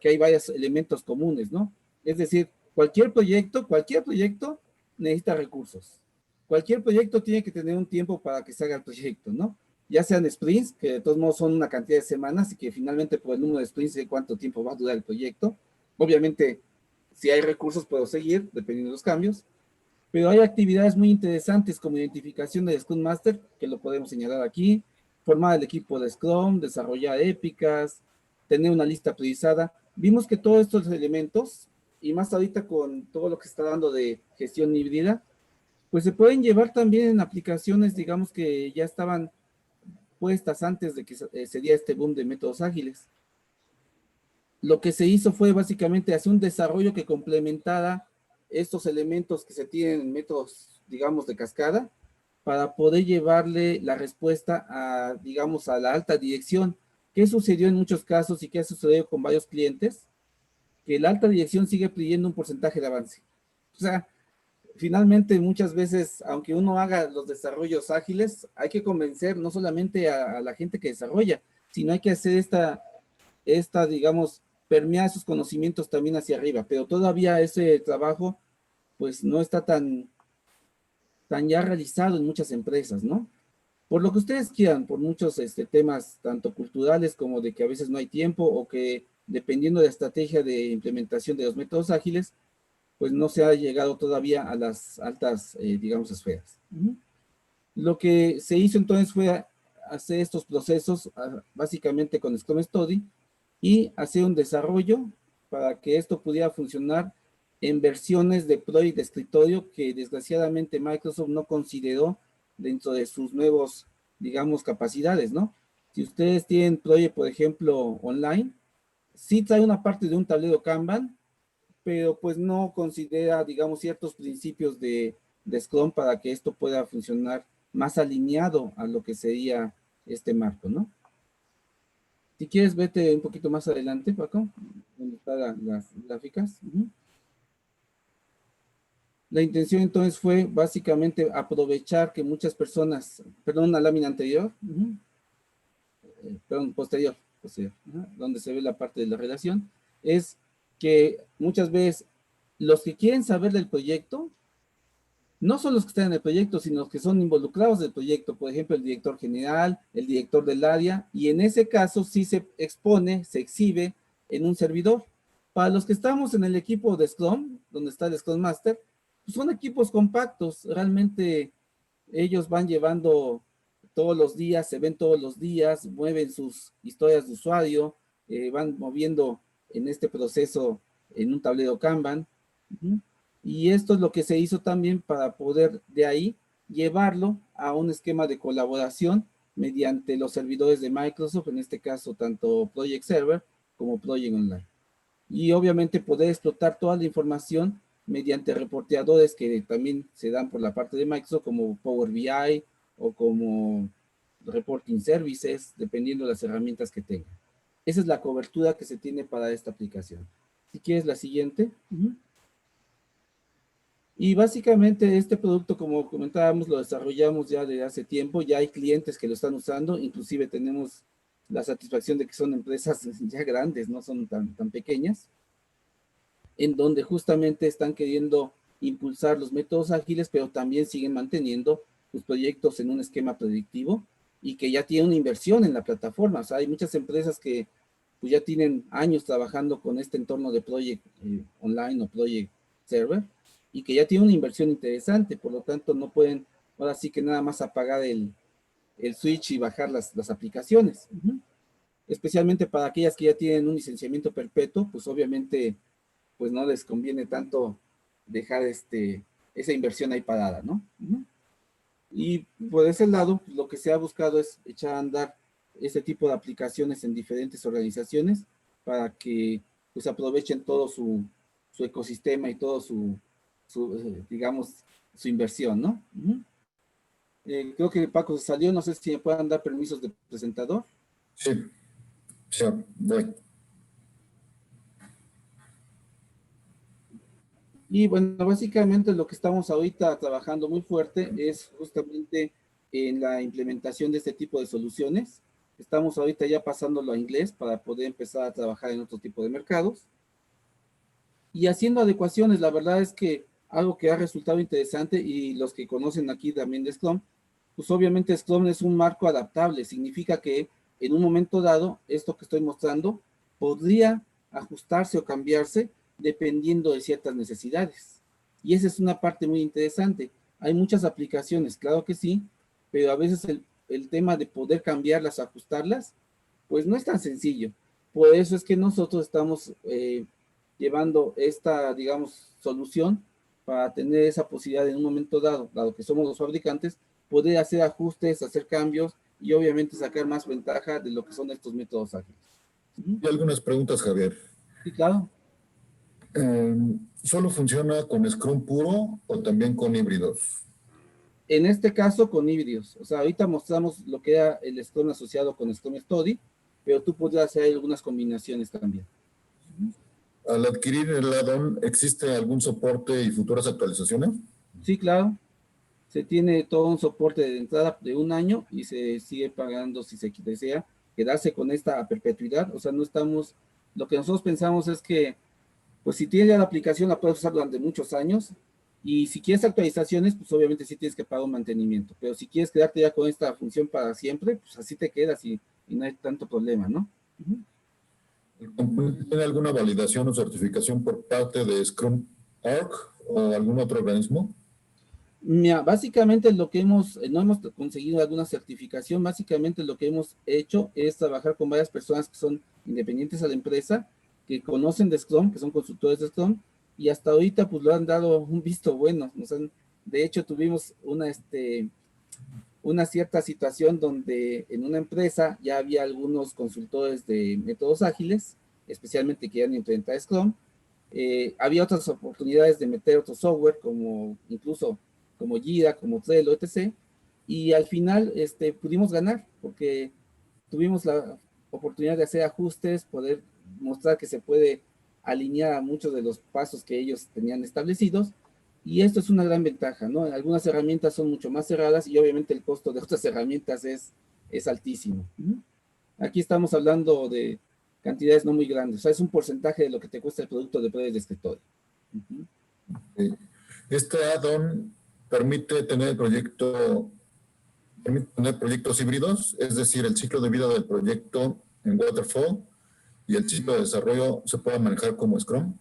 hay varios elementos comunes, ¿no? Es decir, cualquier proyecto necesita recursos. Cualquier proyecto tiene que tener un tiempo para que se haga el proyecto, ¿no? ya sean sprints, que de todos modos son una cantidad de semanas y que finalmente por el número de sprints de cuánto tiempo va a durar el proyecto. Obviamente, si hay recursos puedo seguir, dependiendo de los cambios, pero hay actividades muy interesantes como identificación del Scrum Master, que lo podemos señalar aquí, formar el equipo de Scrum, desarrollar épicas, tener una lista priorizada. Vimos que todos estos elementos, y más ahorita con todo lo que se está dando de gestión híbrida, pues se pueden llevar también en aplicaciones, digamos, que ya estaban puestas antes de que se diera este boom de métodos ágiles. Lo que se hizo fue básicamente hacer un desarrollo que complementara estos elementos que se tienen en métodos, digamos, de cascada, para poder llevarle la respuesta a, digamos, a la alta dirección. ¿Qué sucedió en muchos casos y qué ha sucedido con varios clientes? Que la alta dirección sigue pidiendo un porcentaje de avance. O sea, finalmente muchas veces, aunque uno haga los desarrollos ágiles, hay que convencer no solamente a la gente que desarrolla, sino hay que hacer esta, digamos, permear sus conocimientos también hacia arriba, pero todavía ese trabajo pues no está tan ya realizado en muchas empresas, ¿no? Por lo que ustedes quieran, por muchos temas tanto culturales como de que a veces no hay tiempo o que dependiendo de la estrategia de implementación de los métodos ágiles, pues no se ha llegado todavía a las altas, digamos, esferas. Lo que se hizo entonces fue hacer estos procesos básicamente con Scrum Study y hacer un desarrollo para que esto pudiera funcionar en versiones de Project de escritorio que desgraciadamente Microsoft no consideró dentro de sus nuevos, digamos, capacidades, ¿no? Si ustedes tienen Project, por ejemplo, online, sí trae una parte de un tablero Kanban, pero pues no considera, digamos, ciertos principios de Scrum para que esto pueda funcionar más alineado a lo que sería este marco, ¿no? Si quieres, vete un poquito más adelante, Paco, donde están las gráficas. La intención entonces fue básicamente aprovechar que muchas personas, perdón, una lámina anterior, perdón, posterior, donde se ve la parte de la relación, es que muchas veces los que quieren saber del proyecto no son los que están en el proyecto, sino los que son involucrados del proyecto, por ejemplo, el director general, el director del área, y en ese caso sí se expone, se exhibe en un servidor. Para los que estamos en el equipo de Scrum, donde está el Scrum Master, pues son equipos compactos, realmente ellos van llevando todos los días, se ven todos los días, mueven sus historias de usuario, van moviendo en este proceso en un tablero Kanban. Y esto es lo que se hizo también para poder de ahí llevarlo a un esquema de colaboración mediante los servidores de Microsoft, en este caso tanto Project Server como Project Online. Y obviamente poder explotar toda la información mediante reporteadores que también se dan por la parte de Microsoft, como Power BI o como Reporting Services, dependiendo de las herramientas que tengan. Esa es la cobertura que se tiene para esta aplicación. Si quieres la siguiente. Y básicamente este producto, como comentábamos, lo desarrollamos ya desde hace tiempo, ya hay clientes que lo están usando, inclusive tenemos la satisfacción de que son empresas ya grandes, no son tan pequeñas, en donde justamente están queriendo impulsar los métodos ágiles, pero también siguen manteniendo sus proyectos en un esquema predictivo y que ya tienen una inversión en la plataforma. O sea, hay muchas empresas que pues, ya tienen años trabajando con este entorno de Project Online o Project Server y que ya tienen una inversión interesante, por lo tanto no pueden ahora sí que nada más apagar el switch y bajar las aplicaciones. Especialmente para aquellas que ya tienen un licenciamiento perpetuo, pues obviamente pues no les conviene tanto dejar esa inversión ahí parada, ¿no? Y por ese lado, pues, lo que se ha buscado es echar a andar este tipo de aplicaciones en diferentes organizaciones para que pues aprovechen todo su ecosistema y todo digamos, su inversión, ¿no? Creo que Paco se salió, no sé si me puedan dar permisos de presentador. Sí, ya, voy. Y bueno, básicamente lo que estamos ahorita trabajando muy fuerte es justamente en la implementación de este tipo de soluciones. Estamos ahorita ya pasándolo a inglés para poder empezar a trabajar en otro tipo de mercados. Y haciendo adecuaciones, la verdad es que algo que ha resultado interesante y los que conocen aquí también de Scrum, pues obviamente Scrum es un marco adaptable, significa que en un momento dado, esto que estoy mostrando podría ajustarse o cambiarse dependiendo de ciertas necesidades. Y esa es una parte muy interesante. Hay muchas aplicaciones, claro que sí, pero a veces el tema de poder cambiarlas, ajustarlas, pues no es tan sencillo. Por eso es que nosotros estamos llevando esta, digamos, solución para tener esa posibilidad en un momento dado, dado que somos los fabricantes, poder hacer ajustes, hacer cambios y obviamente sacar más ventaja de lo que son estos métodos ágiles. Y algunas preguntas, Javier. Sí, claro. ¿Solo funciona con Scrum puro o también con híbridos? En este caso con híbridos. O sea, ahorita mostramos lo que era el Scrum asociado con Scrum Study, pero tú podrías hacer algunas combinaciones también. Al adquirir el add-on, ¿existe algún soporte y futuras actualizaciones? Sí, claro. Se tiene todo un soporte de entrada de 1 año y se sigue pagando si se desea quedarse con esta a perpetuidad. O sea, no estamos, lo que nosotros pensamos es que, pues si tienes ya la aplicación, la puedes usar durante muchos años. Y si quieres actualizaciones, pues obviamente sí tienes que pagar un mantenimiento. Pero si quieres quedarte ya con esta función para siempre, pues así te quedas y no hay tanto problema, ¿no? ¿El componente tiene alguna validación o certificación por parte de Scrum Org o algún otro organismo? Mira, básicamente lo que no hemos conseguido alguna certificación, básicamente lo que hemos hecho es trabajar con varias personas que son independientes a la empresa, que conocen de Scrum, que son consultores de Scrum, y hasta ahorita pues lo han dado un visto bueno. De hecho, tuvimos una cierta situación donde en una empresa ya había algunos consultores de métodos ágiles, especialmente que iban a implementar Scrum. Había otras oportunidades de meter otro software, como incluso como Jira, como Trello, etc. Y al final pudimos ganar, porque tuvimos la oportunidad de hacer ajustes, poder mostrar que se puede alinear a muchos de los pasos que ellos tenían establecidos, y esto es una gran ventaja, ¿no? Algunas herramientas son mucho más cerradas y obviamente el costo de otras herramientas es altísimo. Aquí estamos hablando de cantidades no muy grandes, o sea, es un porcentaje de lo que te cuesta el producto de pruebas de escritorio. Este add-on permite tener proyectos híbridos, es decir, el ciclo de vida del proyecto en Waterfall y el ciclo de desarrollo se puede manejar como Scrum.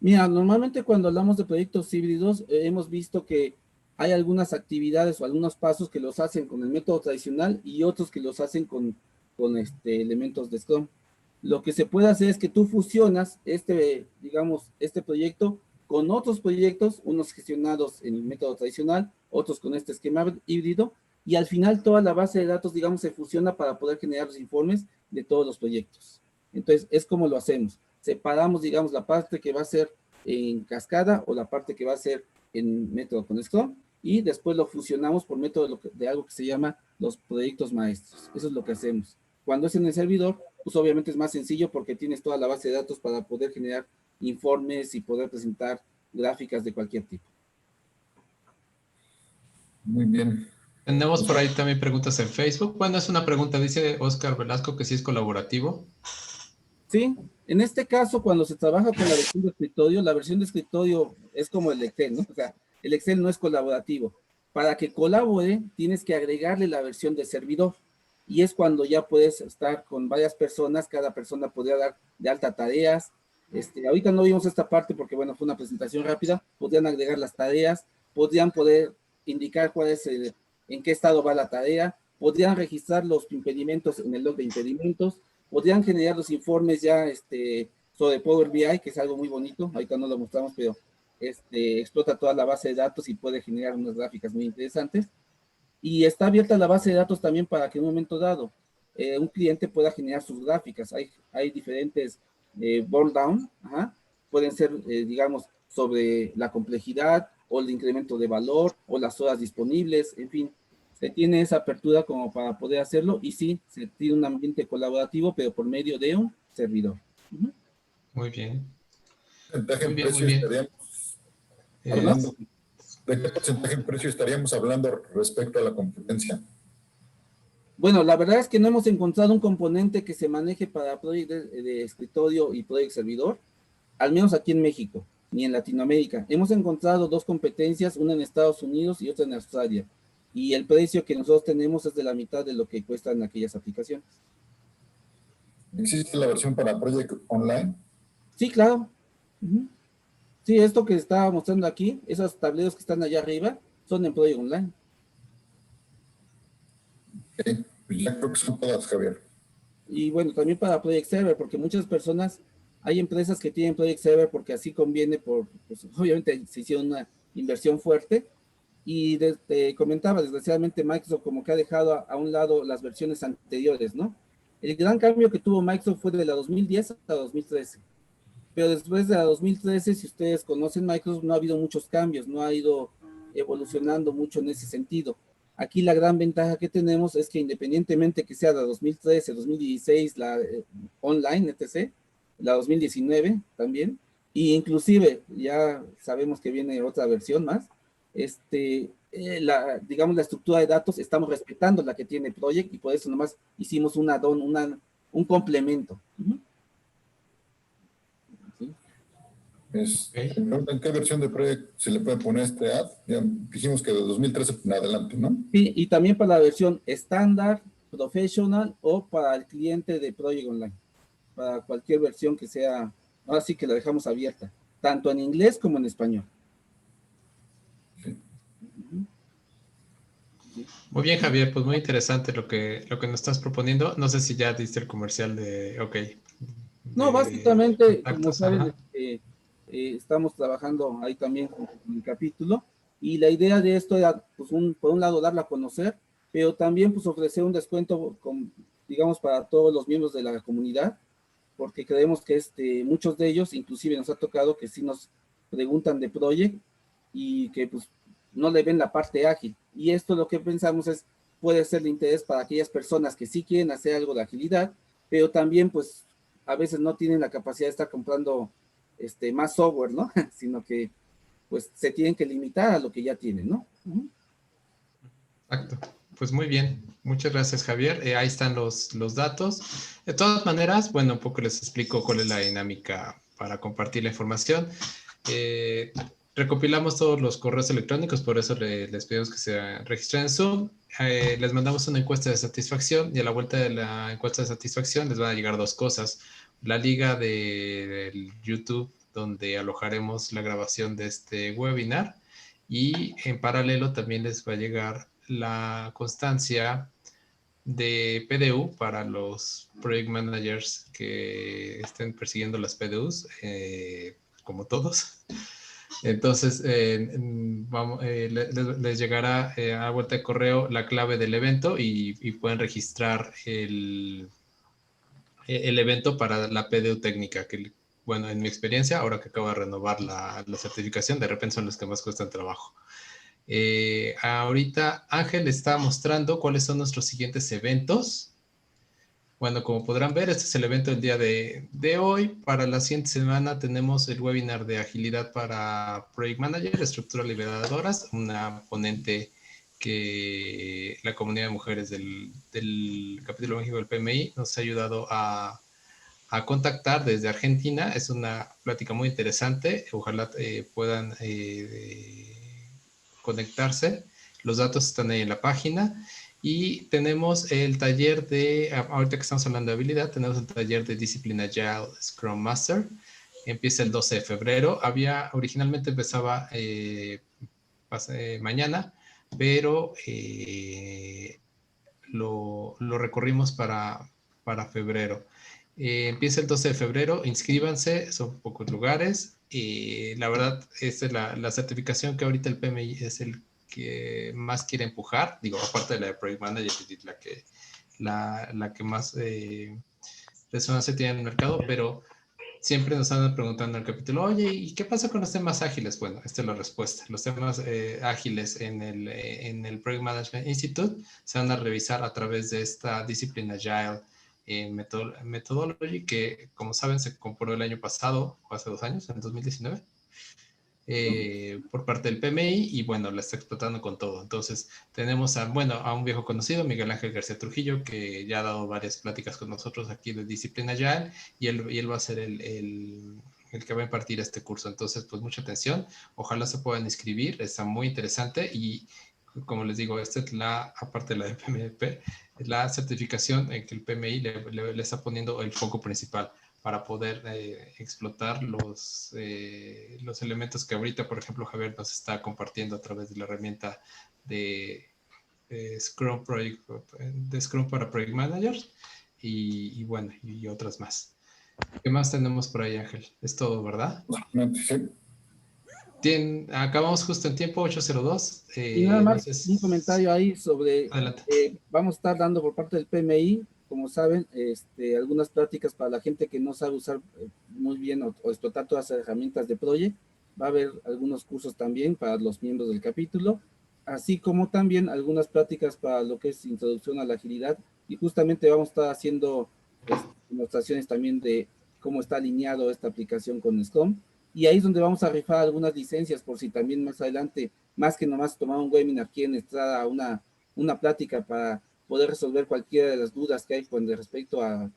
Mira, normalmente cuando hablamos de proyectos híbridos, hemos visto que hay algunas actividades o algunos pasos que los hacen con el método tradicional y otros que los hacen con elementos de Scrum. Lo que se puede hacer es que tú fusionas digamos, este proyecto con otros proyectos, unos gestionados en el método tradicional, otros con este esquema híbrido, y al final toda la base de datos, digamos, se fusiona para poder generar los informes de todos los proyectos. Entonces, es como lo hacemos. Separamos, digamos, la parte que va a ser en cascada o la parte que va a ser en método con Scrum, y después lo fusionamos por método de algo que se llama los proyectos maestros. Eso es lo que hacemos. Cuando es en el servidor, pues obviamente es más sencillo porque tienes toda la base de datos para poder generar informes y poder presentar gráficas de cualquier tipo. Muy bien. Tenemos por ahí también preguntas en Facebook. Bueno, es una pregunta, dice Oscar Velasco que sí es colaborativo. Sí, en este caso, cuando se trabaja con la versión de escritorio, la versión de escritorio es como el Excel, ¿no? O sea, el Excel no es colaborativo. Para que colabore, tienes que agregarle la versión de servidor. Y es cuando ya puedes estar con varias personas, cada persona podría dar de alta tareas. Ahorita no vimos esta parte porque, bueno, fue una presentación rápida. Podrían agregar las tareas, podrían poder indicar en qué estado va la tarea, podrían registrar los impedimentos en el log de impedimentos, podrían generar los informes ya sobre Power BI, que es algo muy bonito. Ahorita no lo mostramos, pero explota toda la base de datos y puede generar unas gráficas muy interesantes. Y está abierta la base de datos también para que en un momento dado un cliente pueda generar sus gráficas. Hay diferentes boil down, pueden ser, digamos, sobre la complejidad o el incremento de valor o las horas disponibles, en fin. Se tiene esa apertura como para poder hacerlo y sí, se tiene un ambiente colaborativo, pero por medio de un servidor. Muy bien. ¿Porcentaje en Muy precio bien. estaríamos hablando? ¿De qué porcentaje en precio estaríamos hablando respecto a la competencia? Bueno, la verdad es que no hemos encontrado un componente que se maneje para proyectos de escritorio y proyecto servidor, al menos aquí en México, ni en Latinoamérica. Hemos encontrado dos competencias, una en Estados Unidos y otra en Australia. y el precio que nosotros tenemos es de la mitad de lo que cuestan aquellas aplicaciones. ¿Existe la versión para Project Online? Sí, claro. Ujú. Sí, esto que estaba mostrando aquí, esos tableros que están allá arriba, son en Project Online. Okay. Pues ya creo que son todas, Javier. Y bueno, también para Project Server, porque muchas personas, hay empresas que tienen Project Server porque así conviene, pues, obviamente se hicieron una inversión fuerte. Y te comentaba, desgraciadamente Microsoft como que ha dejado a un lado las versiones anteriores, ¿no? El gran cambio que tuvo Microsoft fue de la 2010 a 2013. Pero después de la 2013, si ustedes conocen Microsoft, no ha habido muchos cambios, no ha ido evolucionando mucho en ese sentido. Aquí la gran ventaja que tenemos es que independientemente que sea la 2013, 2016, la online, etc., la 2019 también, y inclusive ya sabemos que viene otra versión más, digamos la estructura de datos, estamos respetando la que tiene Project y por eso nomás hicimos un add-on, un complemento. ¿Sí? Me preguntan qué versión de Project se le puede poner este ad. Ya dijimos que de 2013 en adelante, ¿no? Sí, y también para la versión estándar, professional o para el cliente de Project Online. Para cualquier versión que sea, ahora sí que la dejamos abierta, tanto en inglés como en español. Sí. Muy bien, Javier, pues muy interesante lo que nos estás proponiendo. No sé si ya diste el comercial de, ok, No, de básicamente, como contactos, saben, ajá. estamos trabajando ahí también con el capítulo y la idea de esto era, pues, por un lado, darla a conocer, pero también, pues, ofrecer un descuento, digamos, para todos los miembros de la comunidad, porque creemos que muchos de ellos, inclusive nos ha tocado que sí nos preguntan de Project y que pues no le ven la parte ágil. Y esto lo que pensamos es, puede ser de interés para aquellas personas que sí quieren hacer algo de agilidad, pero también pues a veces no tienen la capacidad de estar comprando más software, ¿no? Sino que pues se tienen que limitar a lo que ya tienen, ¿no? Exacto. Pues muy bien. Muchas gracias, Javier. Ahí están los datos. De todas maneras, bueno, un poco les explico cuál es la dinámica para compartir la información. Recopilamos todos los correos electrónicos, por eso les pedimos que se registren en Zoom. Les mandamos una encuesta de satisfacción y a la vuelta de la encuesta de satisfacción les van a llegar dos cosas. La liga del YouTube, donde alojaremos la grabación de este webinar, y en paralelo también les va a llegar la constancia de PDU para los project managers que estén persiguiendo las PDUs, como todos. Entonces, les llegará a vuelta de correo la clave del evento y pueden registrar el evento para la PDU técnica, que, bueno, en mi experiencia, ahora que acabo de renovar la certificación, de repente son los que más cuestan trabajo. Ahorita Ángel está mostrando cuáles son nuestros siguientes eventos. Bueno, como podrán ver, este es el evento del día de hoy. Para la siguiente semana tenemos el webinar de agilidad para Project Manager, estructuras liberadoras, una ponente que la comunidad de mujeres del capítulo México del PMI nos ha ayudado a contactar desde Argentina. Es una plática muy interesante. Ojalá puedan conectarse. Los datos están ahí en la página. Y tenemos el taller ahorita que estamos hablando de habilidad, tenemos el taller de Discipline Agile Scrum Master. Empieza el 12 de febrero. Originalmente empezaba mañana, pero lo recorrimos para febrero. Empieza el 12 de febrero, inscríbanse, son pocos lugares. La verdad, esta es la certificación que ahorita el PMI es el que más quiere empujar, digo, aparte de la de Project Manager, la que más resonancia tiene en el mercado, pero siempre nos andan preguntando en el capítulo, oye, ¿y qué pasa con los temas ágiles? Bueno, esta es la respuesta. Los temas ágiles en el Project Management Institute se van a revisar a través de esta disciplina Agile Methodology, que, como saben, se compró el año pasado, o hace 2 años, en 2019. Por parte del PMI y bueno, la está explotando con todo. Entonces tenemos a un viejo conocido, Miguel Ángel García Trujillo, que ya ha dado varias pláticas con nosotros aquí de Disciplina Agile y él va a ser el que va a impartir este curso. Entonces, pues mucha atención, ojalá se puedan inscribir, está muy interesante y como les digo, esta es aparte de la del PMP, es la certificación en que el PMI le está poniendo el foco principal para poder explotar los elementos que ahorita, por ejemplo, Javier nos está compartiendo a través de la herramienta de Scrum para Project Managers y bueno, y otras más. ¿Qué más tenemos por ahí, Ángel? Es todo, ¿verdad? Sí. Acabamos justo en tiempo, 8:02. Y nada No más sé un comentario ahí sobre, Adelante. vamos a estar dando por parte del PMI, como saben, algunas prácticas para la gente que no sabe usar muy bien o explotar todas las herramientas de Project. Va a haber algunos cursos también para los miembros del capítulo, así como también algunas prácticas para lo que es introducción a la agilidad. Y justamente vamos a estar haciendo demostraciones también de cómo está alineado esta aplicación con Scrum. Y ahí es donde vamos a rifar algunas licencias por si también más adelante, más que nomás tomar un webinar, quieren entrar a una plática para poder resolver cualquiera de las dudas que hay con respecto a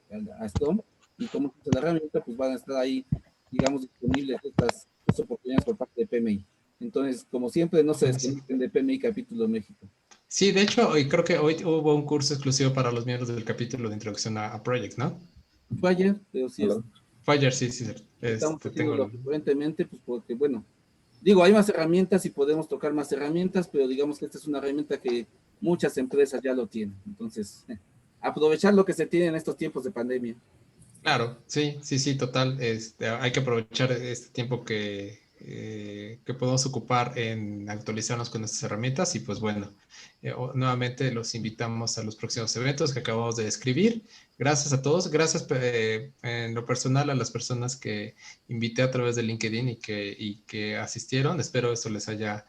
Scrum y cómo usa la herramienta, pues van a estar ahí, digamos, disponibles estas oportunidades por parte de PMI. Entonces, como siempre, no se desconecten de PMI Capítulo México. Sí, de hecho, hoy creo que hoy hubo un curso exclusivo para los miembros del capítulo de introducción a Project, ¿no? Fue ayer, pero sí es. Fue ayer, sí. Estamos haciéndolo frecuentemente, pues porque, bueno, digo, hay más herramientas y podemos tocar más herramientas, pero digamos que esta es una herramienta que muchas empresas ya lo tienen. Entonces, aprovechar lo que se tiene en estos tiempos de pandemia. Claro, sí, total. Hay que aprovechar este tiempo que podemos ocupar en actualizarnos con estas herramientas y pues bueno, nuevamente los invitamos a los próximos eventos que acabamos de describir. Gracias a todos, gracias en lo personal a las personas que invité a través de LinkedIn y que asistieron. Espero esto les haya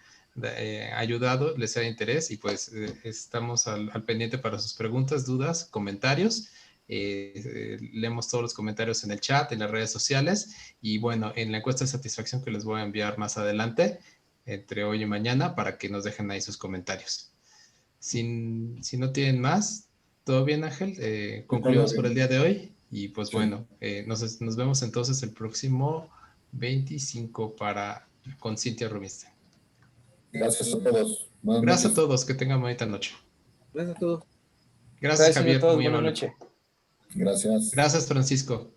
ayudado, les haya interés y pues estamos al pendiente para sus preguntas, dudas, comentarios. Leemos todos los comentarios en el chat, en las redes sociales y bueno, en la encuesta de satisfacción que les voy a enviar más adelante, entre hoy y mañana, para que nos dejen ahí sus comentarios. Si no tienen más, todo bien, Ángel, concluimos por el día de hoy y pues sí. Bueno, nos vemos entonces el próximo 25 con Cintia Rumiste. Gracias a todos. Gracias a todos, que tengan bonita noche. Gracias a todos. Gracias, Javier. A todos, buena noche. Gracias. Gracias, Francisco.